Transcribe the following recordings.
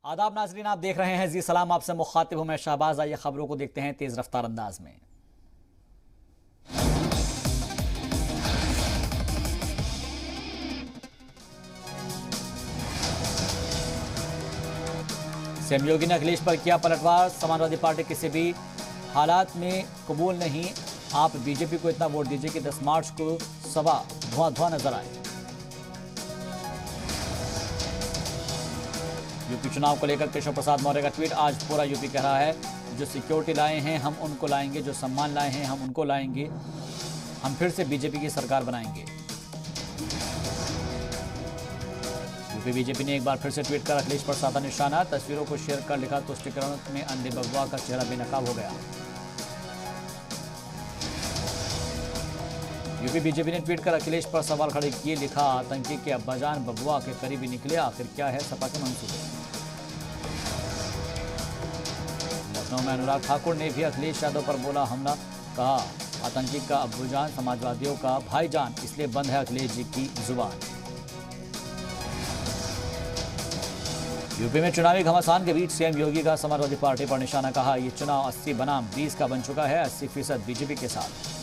आदाब नाजरीन, आप देख रहे हैं जी सलाम, आपसे मुखातिब हूं मैं शहबाज। आइए खबरों को देखते हैं तेज रफ्तार अंदाज में। सीएम योगी ने अखिलेश पर किया पलटवार। समाजवादी पार्टी किसी भी हालात में कबूल नहीं। आप बीजेपी को इतना वोट दीजिए कि 10 मार्च को सभा धुआं धुआं नजर आए। यूपी चुनाव को लेकर केशव प्रसाद मौर्य का ट्वीट। आज पूरा यूपी कह रहा है, जो सिक्योरिटी लाए हैं हम उनको लाएंगे, जो सम्मान लाए हैं हम उनको लाएंगे, हम फिर से बीजेपी की सरकार बनाएंगे। यूपी बीजेपी ने एक बार फिर से ट्वीट कर अखिलेश पर साधा निशाना। तस्वीरों को शेयर कर लिखा, तुष्टिकरण में अंधे बबुआ का चेहरा बेनकाब हो गया। यूपी बीजेपी ने ट्वीट कर अखिलेश पर सवाल खड़े किए, लिखा आतंकी के अब्बाजान बबुआ के करीबी निकले, आखिर क्या है सपा के मंसूबे। लखनऊ में अनुराग ठाकुर ने भी अखिलेश यादव पर बोला हमला, कहा आतंकी का अब्बूजान समाजवादियों का भाईजान, इसलिए बंद है अखिलेश जी की जुबान। यूपी में चुनावी घमासान के बीच सीएम योगी का समाजवादी पार्टी पर निशाना। कहा ये चुनाव 80 बनाम 20 का बन चुका है, 80% बीजेपी के साथ।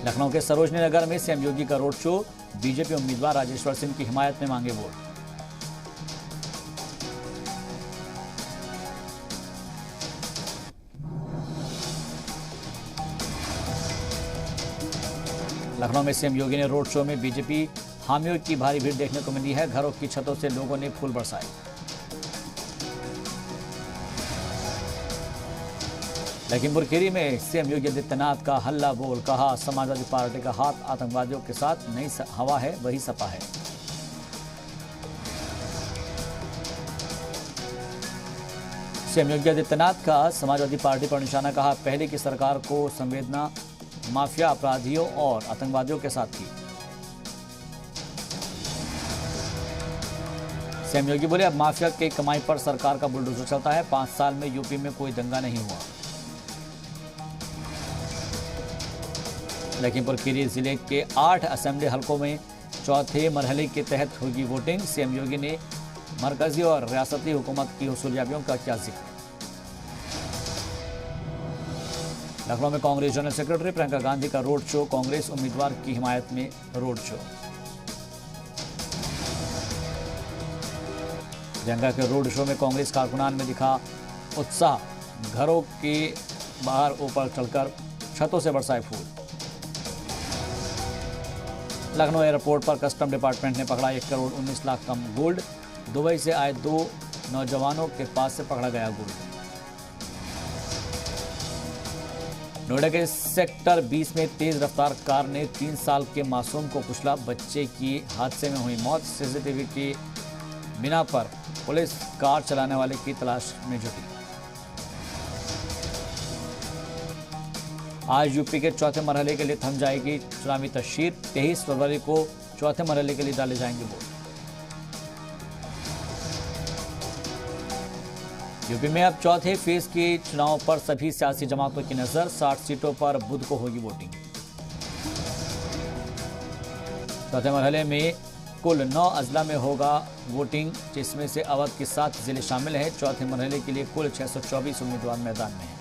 लखनऊ के सरोजनी नगर में सीएम योगी का रोड शो। बीजेपी उम्मीदवार राजेश्वर सिंह की हिमायत में मांगे वोट। लखनऊ में सीएम योगी ने रोड शो में बीजेपी हामियों की भारी भीड़ देखने को मिली है। घरों की छतों से लोगों ने फूल बरसाए। लखीमपुर खीरी में सीएम योगी आदित्यनाथ का हल्ला बोल। कहा समाजवादी पार्टी का हाथ आतंकवादियों के साथ नई हवा है, वही सपा है। सीएम योगी आदित्यनाथ का समाजवादी पार्टी पर निशाना। कहा पहले की सरकार को संवेदना माफिया अपराधियों और आतंकवादियों के साथ थी। सीएम योगी बोले अब माफिया के कमाई पर सरकार का बुलडोजर चलता है। 5 साल में यूपी में कोई दंगा नहीं हुआ। लखीमपुर खीरी जिले के 8 असेंबली हलकों में चौथे मरहले के तहत होगी वोटिंग। सीएम योगी ने मरकजी और रियासती हुकूमत की हुसूलियाबियों का किया जिक्र। लखनऊ में कांग्रेस जनरल सेक्रेटरी प्रियंका गांधी का रोड शो। कांग्रेस उम्मीदवार की हिमायत में रोड शो। प्रियंका के रोड शो में कांग्रेस कारकुनान में दिखा उत्साह। घरों के बाहर ऊपर चढ़कर छतों से बरसाए फूल। लखनऊ एयरपोर्ट पर कस्टम डिपार्टमेंट ने पकड़ा 1 करोड़ 19 लाख का गोल्ड। दुबई से आए 2 नौजवानों के पास से पकड़ा गया गोल्ड। नोएडा के सेक्टर 20 में तेज रफ्तार कार ने 3 साल के मासूम को कुचला। बच्चे की हादसे में हुई मौत। सीसीटीवी की बिना पर पुलिस कार चलाने वाले की तलाश में जुटी। आज यूपी के चौथे मरहले के लिए थम जाएगी चुनावी तशहीर। 23 फरवरी को चौथे मरहले के लिए डाले जाएंगे वोट। यूपी में अब चौथे फेज के चुनाव पर सभी सियासी जमातों की नजर। 60 सीटों पर बुध को होगी वोटिंग। चौथे मरहले में कुल 9 अजला में होगा वोटिंग, जिसमें से अवध के 7 जिले शामिल हैं। चौथे मरहले के लिए कुल 624 उम्मीदवार मैदान में हैं।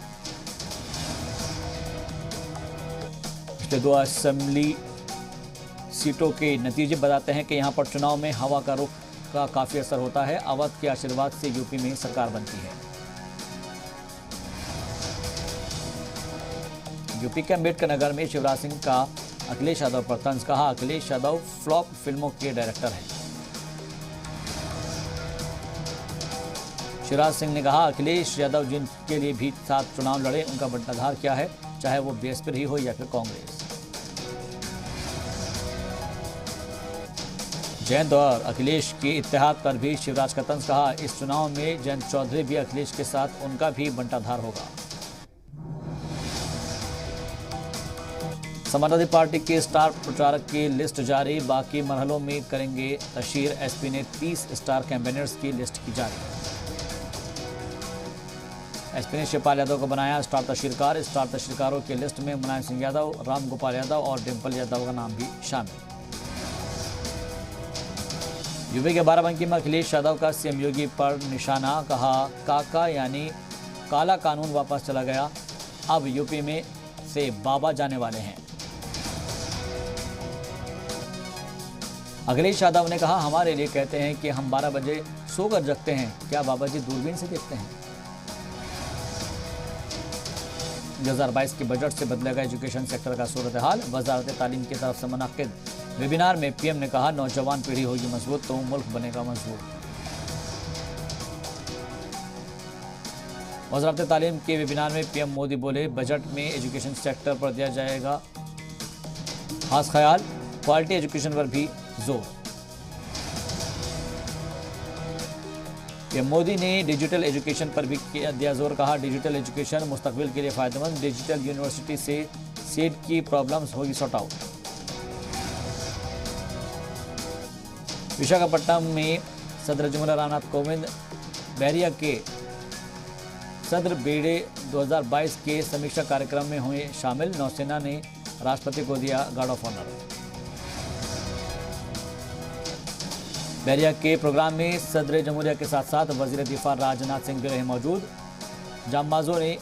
पिछले 2 असेंबली सीटों के नतीजे बताते हैं कि यहां पर चुनाव में हवा का रुख का काफी असर होता है। अवध के आशीर्वाद से यूपी में सरकार बनती है। यूपी के अम्बेडकर नगर में शिवराज सिंह का अखिलेश यादव पर तंज। कहा अखिलेश यादव फ्लॉप फिल्मों के डायरेक्टर हैं। शिवराज सिंह ने कहा अखिलेश यादव जिनके लिए भी साथ चुनाव लड़े, उनका बंटाधार क्या है, चाहे वो बीएसपी रही हो या फिर कांग्रेस। जयंत और अखिलेश के इत्तेहाद पर भी शिवराज का तंज। कहा इस चुनाव में जयंत चौधरी भी अखिलेश के साथ, उनका भी बंटाधार होगा। समाजवादी पार्टी के स्टार प्रचारक की लिस्ट जारी। बाकी मरहलों में करेंगे तशहीर। एसपी ने 30 स्टार कैंपेनर्स की लिस्ट की जारी। एसपी ने शिवपाल यादव को बनाया स्टार तशहीरकार। स्टार तशहीरकारों की लिस्ट में मुलायम सिंह यादव, राम गोपाल यादव और डिम्पल यादव का नाम भी शामिल। यूपी के बाराबंकी में अखिलेश यादव का सीएम योगी पर निशाना, कहा काका यानी काला कानून वापस चला गया, अब यूपी में से बाबा जाने वाले हैं। अखिलेश यादव ने कहा हमारे लिए कहते हैं कि हम 12 बजे सोकर जगते हैं, क्या बाबा जी दूरबीन से देखते हैं? 2022 के बजट से बदलेगा एजुकेशन सेक्टर का सूरत हाल। वजारत तालीम की तरफ से मुनक्किद वेबिनार में पीएम ने कहा नौजवान पीढ़ी होगी मजबूत तो मुल्क बनेगा मजबूत। वजारत तालीम के वेबिनार में पीएम मोदी बोले बजट में एजुकेशन सेक्टर पर दिया जाएगा खास ख्याल, क्वालिटी एजुकेशन पर भी जोर। पीएम मोदी ने डिजिटल एजुकेशन पर भी दिया जोर, कहा डिजिटल एजुकेशन मुस्तकबिल के लिए फायदेमंद, डिजिटल यूनिवर्सिटी से सीट की प्रॉब्लम्स होगी सॉर्ट आउट। विशाखापट्टनम में सदर जमुना रामनाथ कोविंद बहरिया के सदर बेड़े 2022 के समीक्षा कार्यक्रम में हुए शामिल। नौसेना ने राष्ट्रपति को दिया गार्ड ऑफ ऑनर। बहरिया के प्रोग्राम में सदर जमहूरिया के साथ साथ वजीर दिफा राजनाथ सिंह भी रहे मौजूद। जांबाजों ने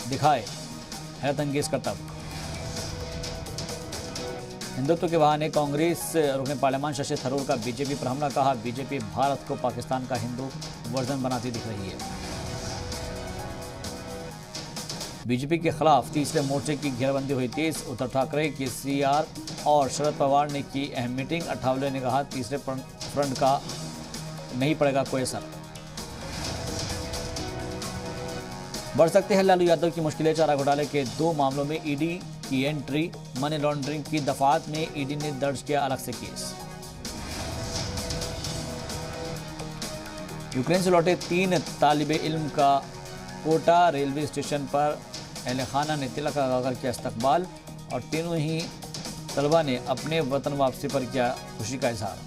दिखाए हैरतअंगेज करतब। हिंदुत्व के बहाने कांग्रेस रुकन पार्लियामान शशि थरूर का बीजेपी पर हमला, कहा बीजेपी भारत को पाकिस्तान का हिंदू वर्जन बनाती दिख रही है। बीजेपी के खिलाफ तीसरे मोर्चे की घेराबंदी हुई तेज। उद्धव ठाकरे, केसीआर और शरद पवार ने की अहम मीटिंग। अठावले ने कहा तीसरे फ्रंट का नहीं पड़ेगा कोई असर। बढ़ सकते हैं लालू यादव की मुश्किलें, चारा घोटाले के 2 मामलों में ईडी की एंट्री। मनी लॉन्ड्रिंग की दफात में ईडी ने दर्ज किया अलग से केस। यूक्रेन से लौटे 3 तालिबे इल्म का कोटा रेलवे स्टेशन पर अहले खाना ने तिलक लगाकर किया इस्तकबाल और तीनों ही तलबा ने अपने वतन वापसी पर किया खुशी का इजहार।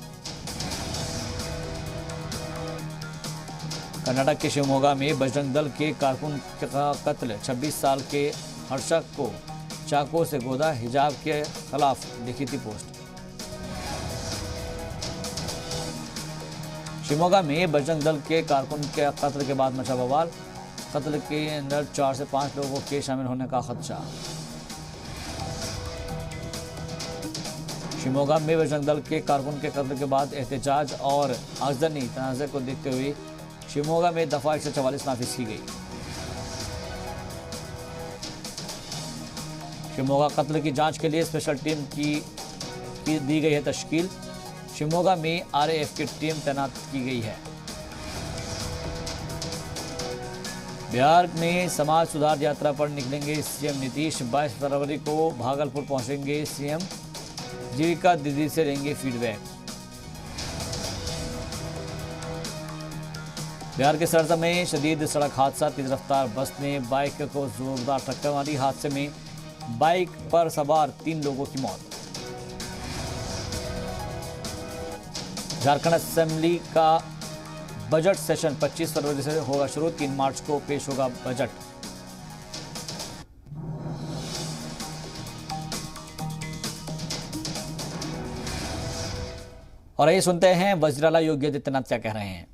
कर्नाटक के शिवमोगा में बजरंग दल के कारकुन का कत्ल। 26 साल के हर्षक को चाकू से गोदा, हिजाब के खिलाफ लिखी थी पोस्ट। शिवमोगा में बजरंग दल के कारकुन के कत्ल के बाद मचा बवाल। कत्ल के अंदर 4 से 5 लोगों के शामिल होने का खदशा। शिवमोगा में बजरंग दल के कारकुन के कत्ल के बाद एहतजाज और आगजनी तनाज़े को देखते हुए शिवमोगा में दफा 144 नाफिज की गई। शिवमोगा कत्ल की जांच के लिए स्पेशल टीम की दी गई है तश्कील। शिवमोगा में आरएएफ की टीम तैनात की गई है। बिहार में समाज सुधार यात्रा पर निकलेंगे सीएम नीतीश। 22 फरवरी को भागलपुर पहुंचेंगे सीएम। जीविका दीदी से लेंगे फीडबैक। बिहार के सरसा में शदीद सड़क हादसा, तेज रफ्तार बस ने बाइक को जोरदार टक्कर मारी। हादसे में बाइक पर सवार 3 लोगों की मौत। झारखंड असेंबली का बजट सेशन 25 फरवरी से होगा शुरू। 3 मार्च को पेश होगा बजट। और ये सुनते हैं वज़ीर आला योगी आदित्यनाथ क्या कह रहे हैं।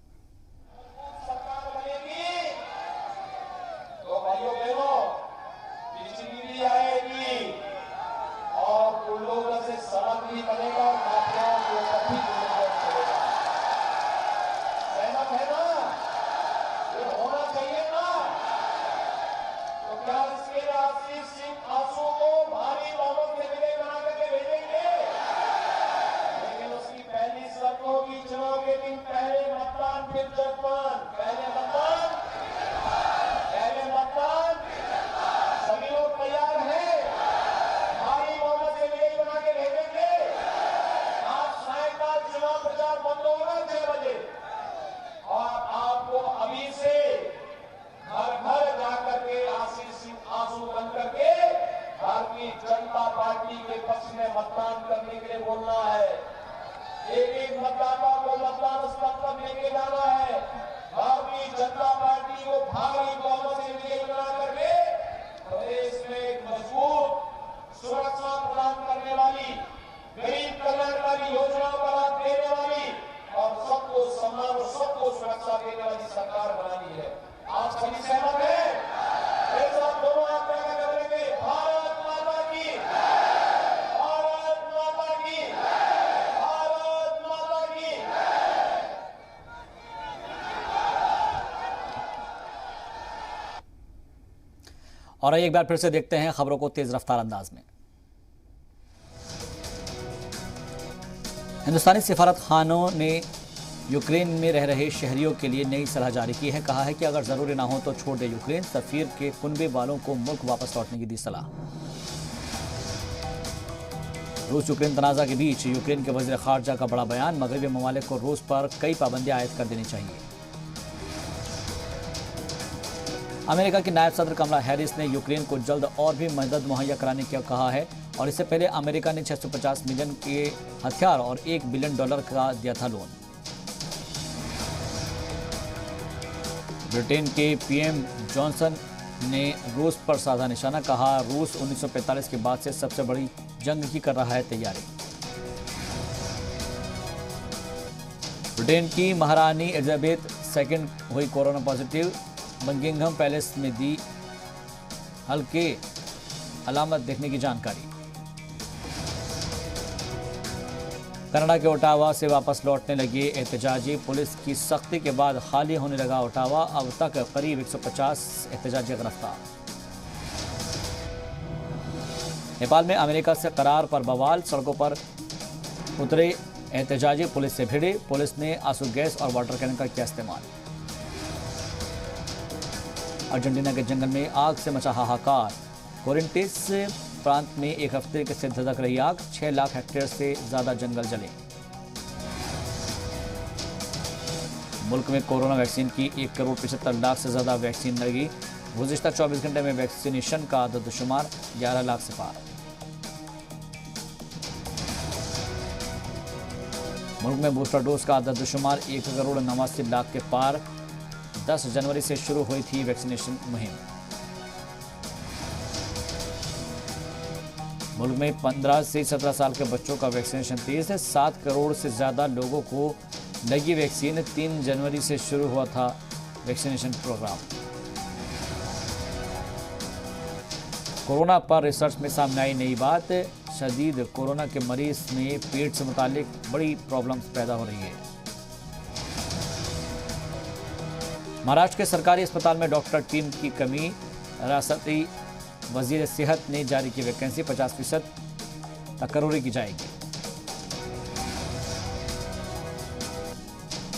गरीब कल्याणकारी योजनाओं का लाभ देने वाली और और एक बार फिर से देखते हैं खबरों को तेज रफ्तार अंदाज में। हिंदुस्तानी सिफारत खानों ने यूक्रेन में रह रहे शहरियों के लिए नई सलाह जारी की है। कहा है कि अगर जरूरी ना हो तो छोड़ दे यूक्रेन। सफीर के कुनबे वालों को मुल्क वापस लौटने की दी सलाह। रूस यूक्रेन तनाज़ा के बीच यूक्रेन के वज़ीर ख़ारजा का बड़ा बयान। मगरबी ममालिक को रूस पर कई पाबंदियां आयद कर देनी चाहिए। अमेरिका की नायब सदर कमला हैरिस ने यूक्रेन को जल्द और भी मदद मुहैया कराने का कहा है और इससे पहले अमेरिका ने 650 मिलियन के हथियार और $1 बिलियन का दिया था लोन। ब्रिटेन के पीएम जॉनसन ने रूस पर साधा निशाना। कहा, रूस 1945 के बाद से सबसे बड़ी जंग की कर रहा है तैयारी। ब्रिटेन की महारानी एलिजाबेथ सेकंड हुई कोरोना पॉजिटिव। बकिंघम पैलेस में दी हल्के अलामत देखने की जानकारी। कनाडा के ओटावा से वापस लौटने लगे एहतजाजी। पुलिस की सख्ती के बाद खाली होने लगा ओटावा। अब तक करीब 150 एहतजाजी गिरफ्तार। नेपाल में अमेरिका से करार पर बवाल। सड़कों पर उतरे एहतजाजी पुलिस से भिड़े। पुलिस ने आंसू गैस और वाटर कैनन का किया इस्तेमाल। अर्जेंटीना के जंगल में आग से मचा हाहाकार। कोरिंटिस प्रांत में एक हफ्ते से धधक रही आग। 6 लाख हेक्टेयर से ज्यादा जंगल जले। मुल्क में कोरोना वैक्सीन की 1 करोड़ 75 लाख से ज्यादा वैक्सीन लगी। गुज़िश्ता 24 घंटे में वैक्सीनेशन का आदतशुमार 11 लाख से पार। मुल्क में बूस्टर डोज का आदतशुमार 1 करोड़ 89 लाख के पार। 10 जनवरी से शुरू हुई थी वैक्सीनेशन मुहिम। मुल्क में 15 से 17 साल के बच्चों का वैक्सीनेशन तेज है। 7 करोड़ से ज्यादा लोगों को लगी वैक्सीन। 3 जनवरी से शुरू हुआ था वैक्सीनेशन प्रोग्राम। कोरोना पर रिसर्च में सामने आई नई बात। शदीद कोरोना के मरीज में पेट से मुतालिक बड़ी प्रॉब्लम्स पैदा हो रही है। महाराष्ट्र के सरकारी अस्पताल में डॉक्टर टीम की कमी। रियासती वजीर सेहत ने जारी की वैकेंसी। 50% तकर्री की जाएगी।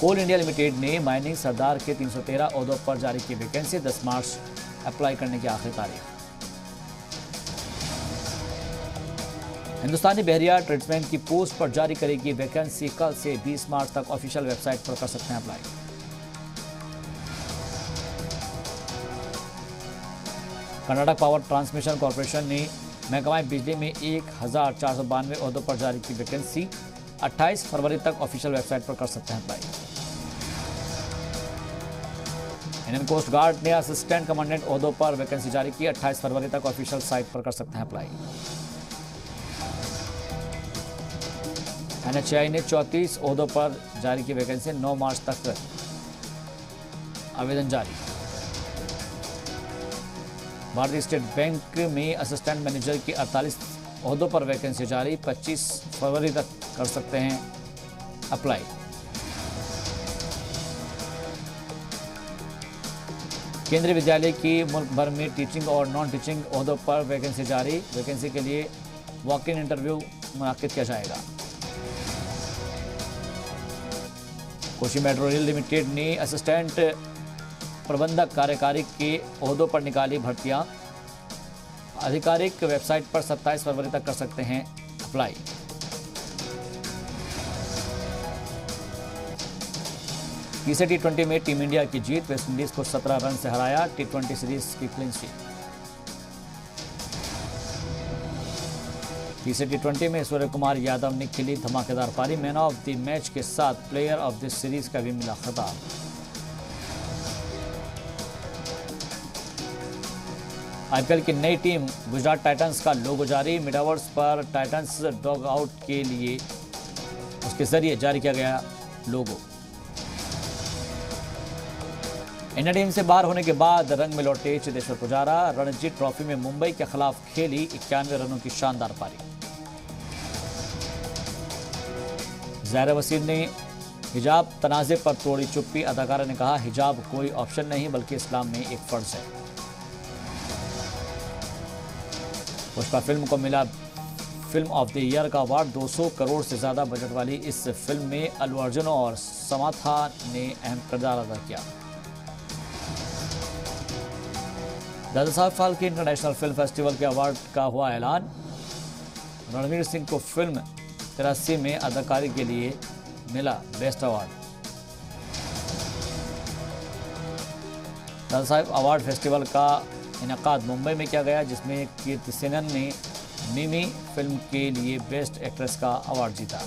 कोल इंडिया लिमिटेड ने माइनिंग सरदार के 313 ओहदों पर जारी की वैकेंसी। 10 मार्च अप्लाई करने की आखिरी तारीख। हिंदुस्तानी बहरिया ट्रेड्समैन की पोस्ट पर जारी करेगी वैकेंसी। कल से 20 मार्च तक ऑफिशियल वेबसाइट पर कर सकते हैं apply. Karnataka power transmission corporation ने महकमा बिजली में 1492 ओहदों पर जारी की वैकेंसी। 28 फरवरी तक ऑफिशियल वेबसाइट पर कर सकते हैं अप्लाई। इंडियन कोस्ट गार्ड ने असिस्टेंट कमांडेंट ओहदों पर वैकेंसी जारी की। 28 फरवरी तक ऑफिशियल साइट पर कर सकते हैं अप्लाई। NHAI ने 34 ओहदों पर जारी की वैकेंसी। 9 मार्च तक आवेदन जारी। भारतीय स्टेट बैंक में असिस्टेंट मैनेजर की 48 ओहदों पर वैकेंसी जारी। 25 फरवरी तक कर सकते हैं अप्लाई। केंद्रीय विद्यालय की मुल्क भर में टीचिंग और नॉन टीचिंग ओहदों पर वैकेंसी जारी। वैकेंसी के लिए वॉक इन इंटरव्यू मुनाकिद किया जाएगा। कोशी मेट्रो रेल लिमिटेड ने असिस्टेंट प्रबंधक कार्यकारी के ओहदों पर निकाली भर्तियां। आधिकारिक वेबसाइट पर 27 फरवरी तक कर सकते हैं अप्लाई। तीसरे T20 में टीम इंडिया की जीत। वेस्टइंडीज को 17 रन से हराया। T20 सीरीज की क्लीन शीट। तीसरे T20 में सूर्य कुमार यादव ने खेली धमाकेदार पारी। मैन ऑफ द मैच के साथ प्लेयर ऑफ द सीरीज का भी मिला खिताब। आईपीएल की नई टीम गुजरात टाइटंस का लोगो जारी। मेटावर्स पर टाइटंस डॉग आउट के लिए उसके जरिए जारी किया गया लोगो। इंडिया टीम से बाहर होने के बाद रंग में लौटे चेतेश्वर पुजारा। रणजी ट्रॉफी में मुंबई के खिलाफ खेली 91 रनों की शानदार पारी। ज़ाहिरा वसीम ने हिजाब तनाज़े पर तोड़ी चुप्पी। अदाकारा ने कहा, हिजाब कोई ऑप्शन नहीं बल्कि इस्लाम में एक फर्ज है। पुष्पा फिल्म को मिला फिल्म ऑफ द ईयर का अवार्ड। 200 करोड़ से ज्यादा बजट वाली इस फिल्म में अल्लू अर्जुन और समाथा ने अहम किरदार अदा किया। Dada Saheb Phalke international film festival के अवार्ड का हुआ ऐलान। रणवीर सिंह को फिल्म 83 में अदाकारी के लिए मिला best award. Dada Saheb award festival का इनेकाद मुंबई में किया गया, जिसमें कीर्ति सेनन ने मिमी फिल्म के लिए बेस्ट एक्ट्रेस का अवार्ड जीता।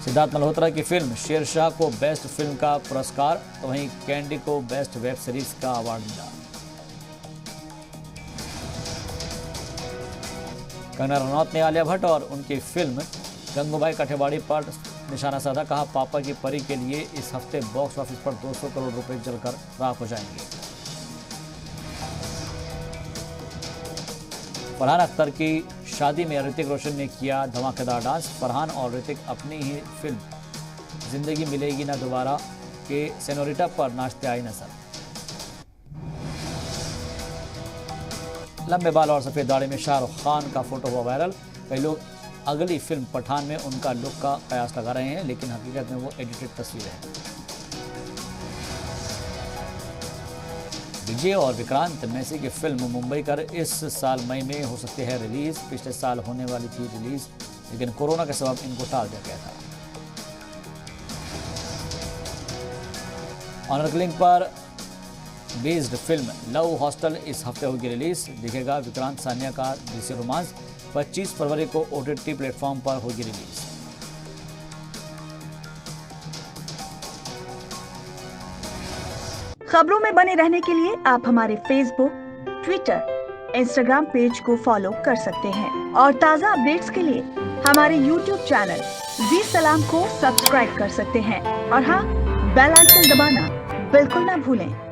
सिद्धार्थ मल्होत्रा की फिल्म शेरशाह को बेस्ट फिल्म का पुरस्कार, तो वहीं कैंडी को बेस्ट वेब सीरीज का अवार्ड मिला। कंगना रनौत ने आलिया भट्ट और उनकी फिल्म गंगूबाई काठियावाड़ी पर निशाना साधा। कहा, पापा की परी के लिए इस हफ्ते बॉक्स ऑफिस पर 200 करोड़ रुपए जलकर राख हो जाएंगे। फरहान अख्तर की शादी में ऋतिक रोशन ने किया धमाकेदार डांस। फरहान और ऋतिक अपनी ही फिल्म जिंदगी मिलेगी ना दोबारा के सेनोरिटा पर नाचते आई नजर। लंबे बाल और सफेद दाढ़ी में शाहरुख खान का फोटो हुआ वायरल। कई लोग अगली फिल्म पठान में उनका लुक का कयास लगा रहे हैं, लेकिन हकीकत में वो एडिटेड तस्वीरें हैं। विजय और विक्रांत मैसी की फिल्म मुंबई कर इस साल मई में हो सकती है रिलीज। पिछले साल होने वाली थी रिलीज, लेकिन कोरोना के सबब इनको टाल दिया गया था। ऑनर किलिंग पर बेस्ड फिल्म लव हॉस्टल इस हफ्ते होगी रिलीज। दिखेगा विक्रांत सानिया का देसी रोमांस। 25 फरवरी को OTT प्लेटफॉर्म पर होगी रिलीज। खबरों में बने रहने के लिए आप हमारे फेसबुक, ट्विटर, इंस्टाग्राम पेज को फॉलो कर सकते हैं और ताज़ा अपडेट्स के लिए हमारे YouTube चैनल जी सलाम को सब्सक्राइब कर सकते हैं। और हाँ, बेल आइकन दबाना बिल्कुल ना भूलें।